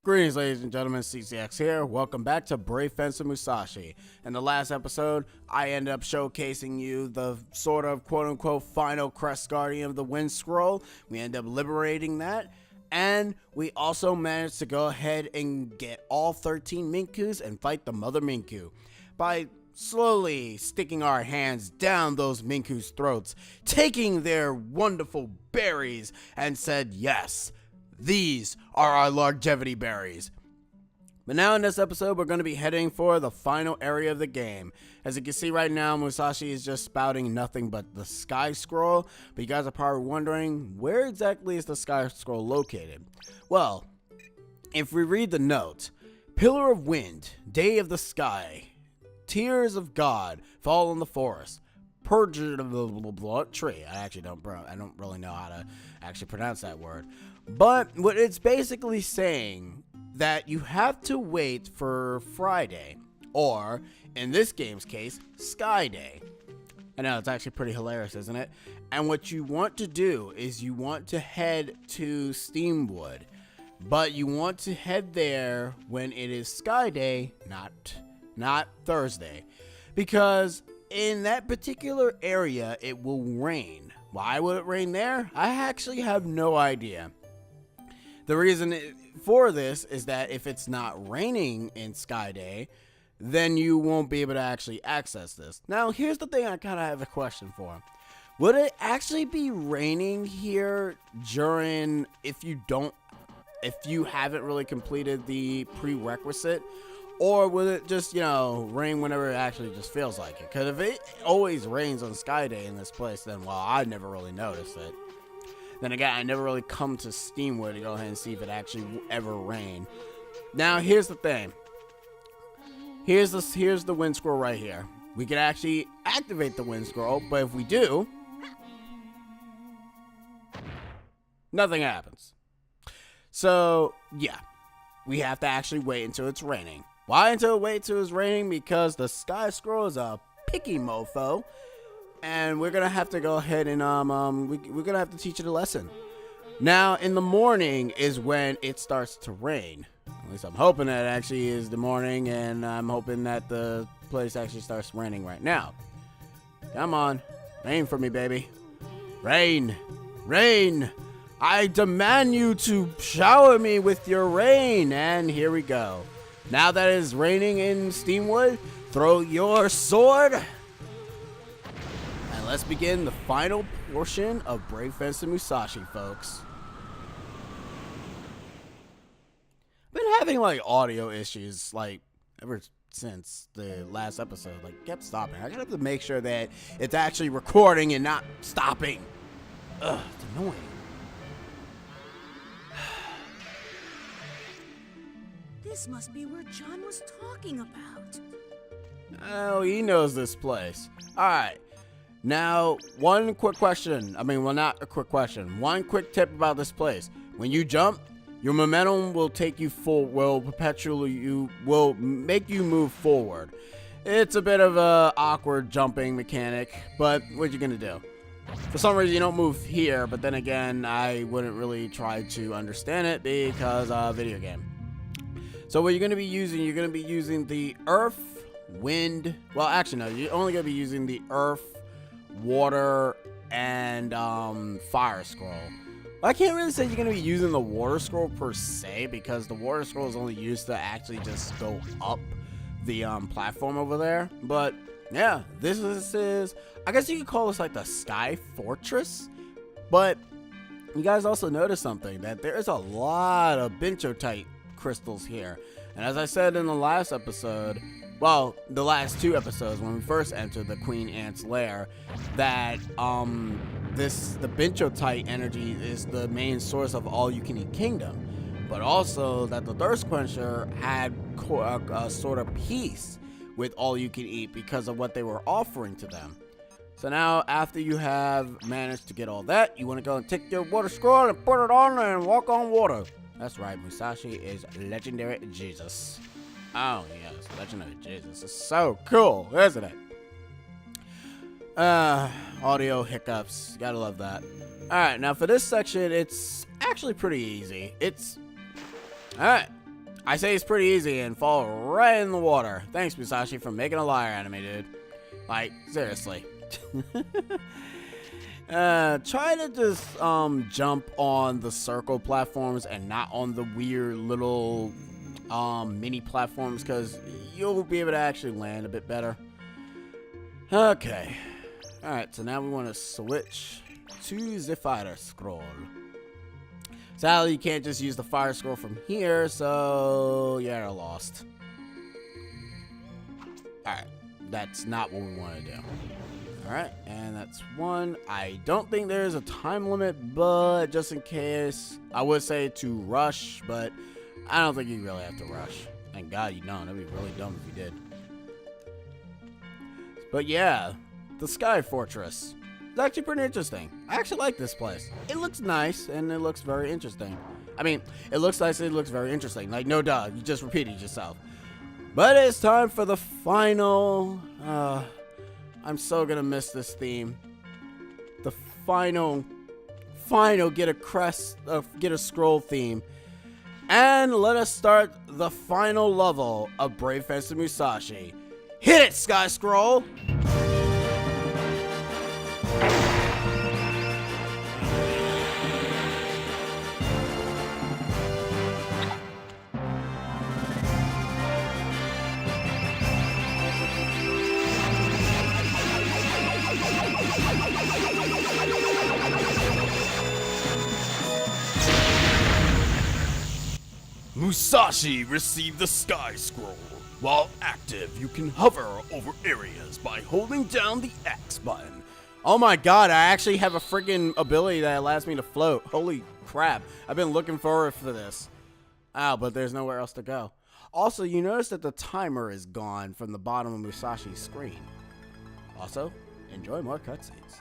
Greetings, ladies and gentlemen, CCX here. Welcome back to Brave Fencer Musashi. In the last episode, I ended up showcasing you the sort of quote-unquote final Crest Guardian of the Wind Scroll. We ended up liberating that, and we also managed to go ahead and get all 13 Minkus and fight the Mother Minku by slowly sticking our hands down those Minku's throats, taking their wonderful berries, and said, yes, these are our longevity berries. But now in this episode, we're going to be heading for the final area of the game. As you can see right now, Musashi is just spouting nothing but the Sky Scroll. But you guys are probably wondering, where exactly is the Sky Scroll located? Well, if we read the note, Pillar of Wind, Day of the Sky, Tears of God, Fall in the Forest, Purged of the Tree. I don't really know how to actually pronounce that word. But what it's basically saying that you have to wait for Friday, or in this game's case, Sky Day. I know, it's actually pretty hilarious, isn't it? And what you want to do is you want to head to Steamwood, but you want to head there when it is Sky Day, not Thursday, because in that particular area it will rain. Why would it rain there? I actually have no idea. The reason for this is that if it's not raining in Sky Day, then you won't be able to actually access this. Now, here's the thing I kind of have a question for. Would it actually be raining here during, if you haven't really completed the prerequisite? Or will it just, rain whenever it actually just feels like it? Because if it always rains on Sky Day in this place, then, well, I never really noticed it. Then again, I never really come to Steamwood to go ahead and see if it actually ever rained. Now, here's the thing. Here's the wind scroll right here. We can actually activate the wind scroll, but if we do, nothing happens. So, yeah, we have to actually wait until it's raining. Why until it's raining? Because the Sky Scroll is a picky mofo. And we're gonna have to go ahead and we're gonna have to teach it a lesson. Now in the morning is when it starts to rain. At least I'm hoping that it actually is the morning, and I'm hoping that the place actually starts raining right now. Come on, rain for me, baby. Rain, rain. I demand you to shower me with your rain. And here we go. Now that it is raining in Steamwood, throw your sword. Let's begin the final portion of Brave Fencer Musashi, folks. Been having audio issues ever since the last episode. Kept stopping. I gotta have to make sure that it's actually recording and not stopping. Ugh, it's annoying. This must be where John was talking about. Oh, he knows this place. Alright. Now, one quick question. Not a quick question. One quick tip about this place. When you jump, your momentum will take you will make you move forward. It's a bit of a awkward jumping mechanic, but what you gonna do? For some reason, you don't move here, but then again, I wouldn't really try to understand it because video game. So what you're gonna be using the earth, wind. Well, actually, no. You're only gonna be using the earth, water, and fire scroll. I can't really say you're going to be using the water scroll per se, because the water scroll is only used to actually just go up the platform over there. But yeah, this is, I guess you could call this the Sky Fortress. But you guys also notice something, that there is a lot of benchotite crystals here. And as I said in the last episode, well, the last two episodes when we first entered the Queen Ant's lair, that the benchotite energy is the main source of All You Can Eat Kingdom, but also that the Thirst Quencher had a sort of peace with All You Can Eat because of what they were offering to them. So now, after you have managed to get all that, you want to go and take your water scroll and put it on and walk on water. That's right, Musashi is legendary Jesus. Oh, yes, legendary Jesus is so cool, isn't it? Audio hiccups. Gotta love that. Alright, now for this section, it's actually pretty easy. Alright, I say it's pretty easy and fall right in the water. Thanks, Musashi, for making a liar out of me, dude. Like, seriously. Try to just jump on the circle platforms and not on the weird little mini platforms, because you'll be able to actually land a bit better. Okay. Alright, so now we want to switch to the fire scroll. Sadly, you can't just use the fire scroll from here, so yeah, you're lost. Alright, that's not what we want to do. Alright, and that's one. I don't think there's a time limit, but just in case, I would say to rush, but I don't think you really have to rush. Thank God you don't. That'd be really dumb if you did. But yeah, the Sky Fortress. It's actually pretty interesting. I actually like this place. It looks nice, and it looks very interesting. I mean, it looks nice and it looks very interesting. Like, no duh, you just repeated yourself. But it's time for the final... I'm so gonna miss this theme. The final get a scroll theme. And let us start the final level of Brave Fencer Musashi. Hit it, Sky Scroll! Musashi received the Sky Scroll. While active, you can hover over areas by holding down the X button. Oh my god, I actually have a freaking ability that allows me to float. Holy crap. I've been looking forward for this. Oh, but there's nowhere else to go. Also, you notice that the timer is gone from the bottom of Musashi's screen. Also, enjoy more cutscenes.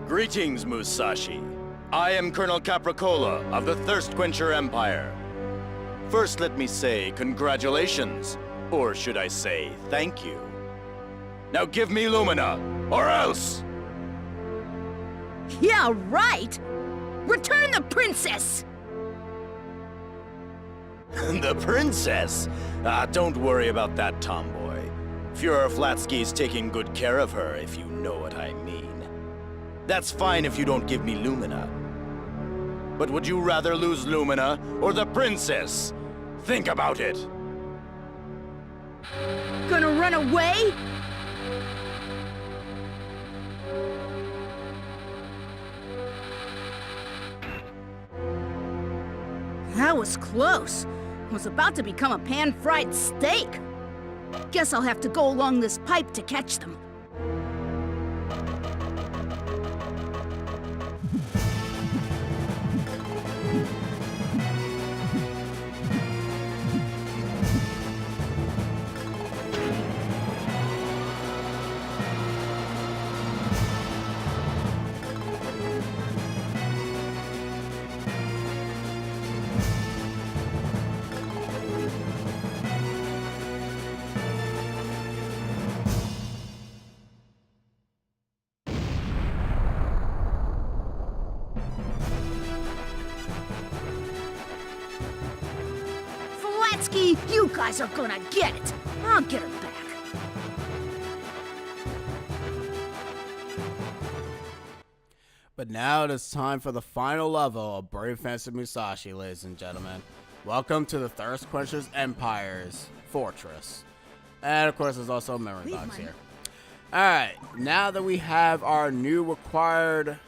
Greetings, Musashi. I am Colonel Capricola of the Thirst Quencher Empire. First, let me say congratulations, or should I say thank you. Now give me Lumina, or else! Yeah, right! Return the princess! The princess? Don't worry about that, tomboy. Fuhrer Flatsky's taking good care of her, if you know what I mean. That's fine if you don't give me Lumina. But would you rather lose Lumina or the princess? Think about it. Gonna run away? That was close. I was about to become a pan-fried steak. Guess I'll have to go along this pipe to catch them. You guys are gonna get it. I'll get her back. But now it is time for the final level of Brave Fencer Musashi, ladies and gentlemen. Welcome to the Thirst Quencher's Empire's Fortress. And of course, there's also a memory box here. Alright, now that we have our new required...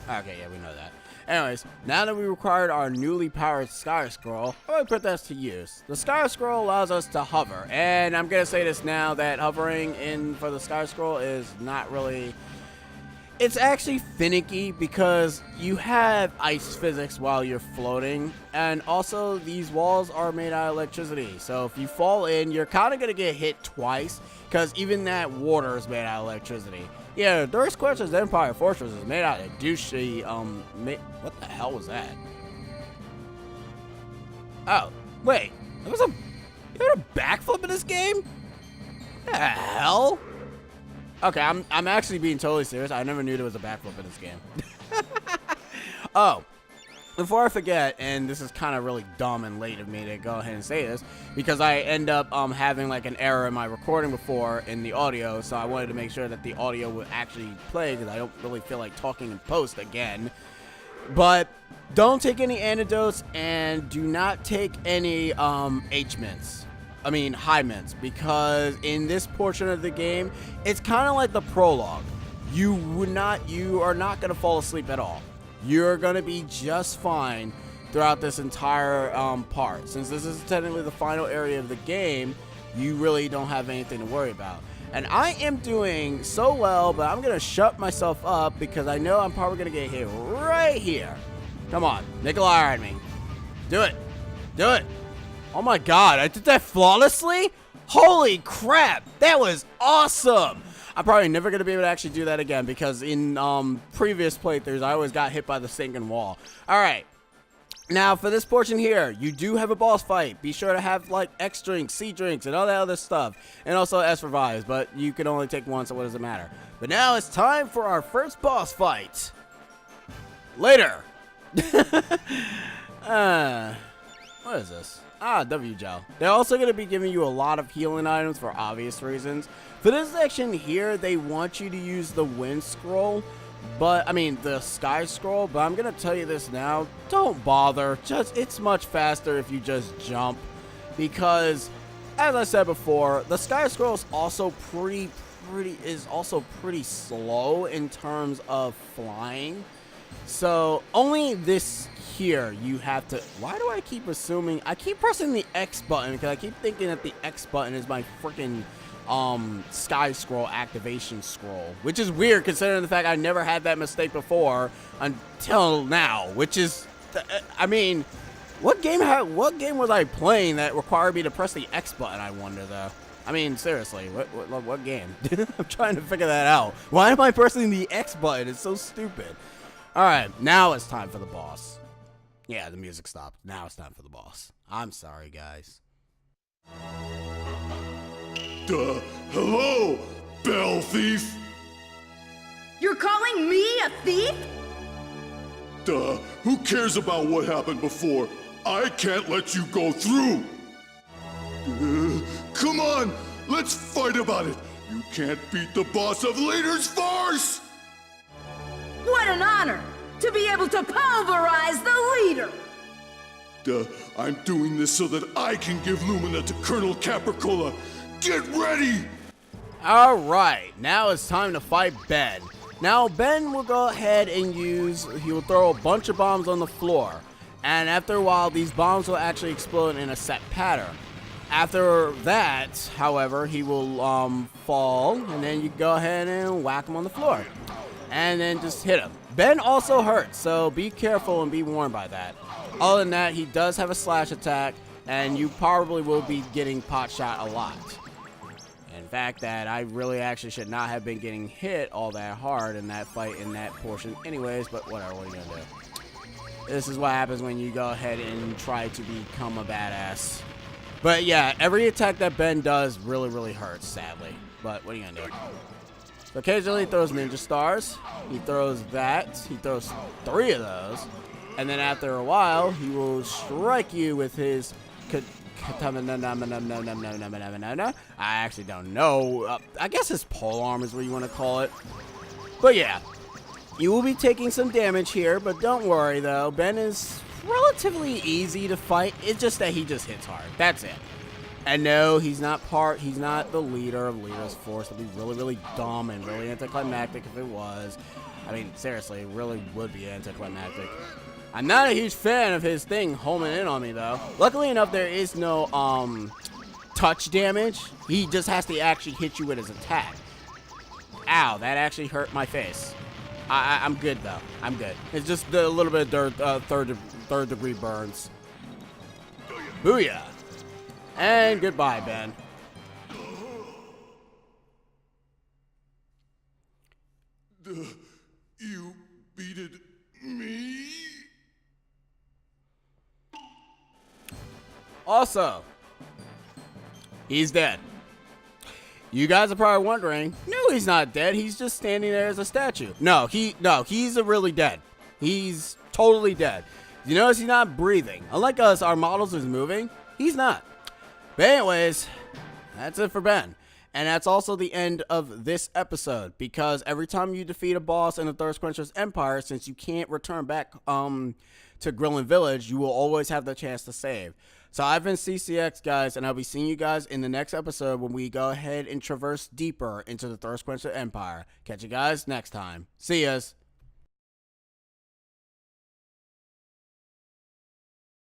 Okay, yeah, we know that. Anyways, now that we required our newly powered Sky Scroll, I'm going to put this to use. The Sky Scroll allows us to hover, and I'm going to say this now that hovering for the Sky Scroll is not really... It's actually finicky because you have ice physics while you're floating, and also these walls are made out of electricity. So if you fall in, you're kind of going to get hit twice because even that water is made out of electricity. Yeah, Durst Question's Empire Fortress is made out of douchey, what the hell was that? Oh, wait, you had a backflip in this game? What the hell? Okay, I'm actually being totally serious. I never knew there was a backflip in this game. Oh, before I forget, and this is kind of really dumb and late of me to go ahead and say this, because I end up having like an error in my recording before in the audio, so I wanted to make sure that the audio would actually play because I don't really feel like talking in post again. But don't take any antidotes and do not take any H-mints. I mean high mints, because in this portion of the game, it's kind of like the prologue. You are not going to fall asleep at all. You're going to be just fine throughout this entire part. Since this is technically the final area of the game, you really don't have anything to worry about. And I am doing so well, but I'm going to shut myself up because I know I'm probably going to get hit right here. Come on, make a liar at me. Do it. Do it. Oh my god, I did that flawlessly? Holy crap, that was awesome! I'm probably never going to be able to actually do that again because in previous playthroughs, I always got hit by the sinking wall. Alright, now for this portion here, you do have a boss fight. Be sure to have like X drinks, C drinks, and all that other stuff. And also S revives, but you can only take one, so what does it matter? But now it's time for our first boss fight. Later. What is this? Ah, W gel. They're also going to be giving you a lot of healing items for obvious reasons. For this section here, they want you to use the wind scroll, the sky scroll, but I'm going to tell you this now. Don't bother. It's much faster if you just jump, because as I said before, the sky scroll is also pretty slow in terms of flying. So only this here you have to... Why do I keep assuming... I keep pressing the X button because I keep thinking that the X button is my freaking sky scroll activation scroll, which is weird considering the fact I never had that mistake before until now, which is... I mean, what game was I playing that required me to press the X button, I wonder, though? I mean, seriously, what game? I'm trying to figure that out. Why am I pressing the X button? It's so stupid. Alright, now it's time for the boss. Yeah, the music stopped. Now it's time for the boss. I'm sorry, guys. Hello, Bell Thief? You're calling me a thief? Who cares about what happened before? I can't let you go through! Come on, let's fight about it! You can't beat the boss of Leader's Force! What an honor to be able to pulverize the leader! I'm doing this so that I can give Lumina to Colonel Capricola. Get ready! Alright, now it's time to fight Ben. Now, Ben will go ahead and he will throw a bunch of bombs on the floor. And after a while, these bombs will actually explode in a set pattern. After that, however, he will fall, and then you go ahead and whack him on the floor. And then just hit him. Ben also hurts, so be careful and be warned by that. Other than that, he does have a slash attack, and you probably will be getting pot shot a lot. In fact, that I really actually should not have been getting hit all that hard in that fight in that portion anyways, but whatever, what are you gonna do? This is what happens when you go ahead and try to become a badass. But yeah, every attack that Ben does really hurts, sadly. But what are you gonna do? So occasionally he throws ninja stars. He throws that. He throws 3 of those. And then after a while, he will strike you with his... I actually don't know. I guess his polearm is what you want to call it. But yeah, you will be taking some damage here, but don't worry though. Ben is relatively easy to fight. It's just that he just hits hard. That's it. And no, he's not the leader of Leader's Force. It'd be really dumb and really anticlimactic if it was. I mean, seriously, it really would be anticlimactic. I'm not a huge fan of his thing homing in on me, though. Luckily enough, there is no, touch damage. He just has to actually hit you with his attack. Ow, that actually hurt my face. I'm good, though. I'm good. It's just a little bit of third degree burns. Booyah. And goodbye, Ben. You beated me? Also, he's dead. You guys are probably wondering, no, he's not dead. He's just standing there as a statue. No, he's really dead. He's totally dead. You notice he's not breathing. Unlike us, our models is moving. He's not. But anyways, that's it for Ben. And that's also the end of this episode, because every time you defeat a boss in the Thirst Quencher's Empire, since you can't return back to Grillin Village, you will always have the chance to save. So I've been CCX, guys, and I'll be seeing you guys in the next episode when we go ahead and traverse deeper into the Thirst Quencher Empire. Catch you guys next time. See yas.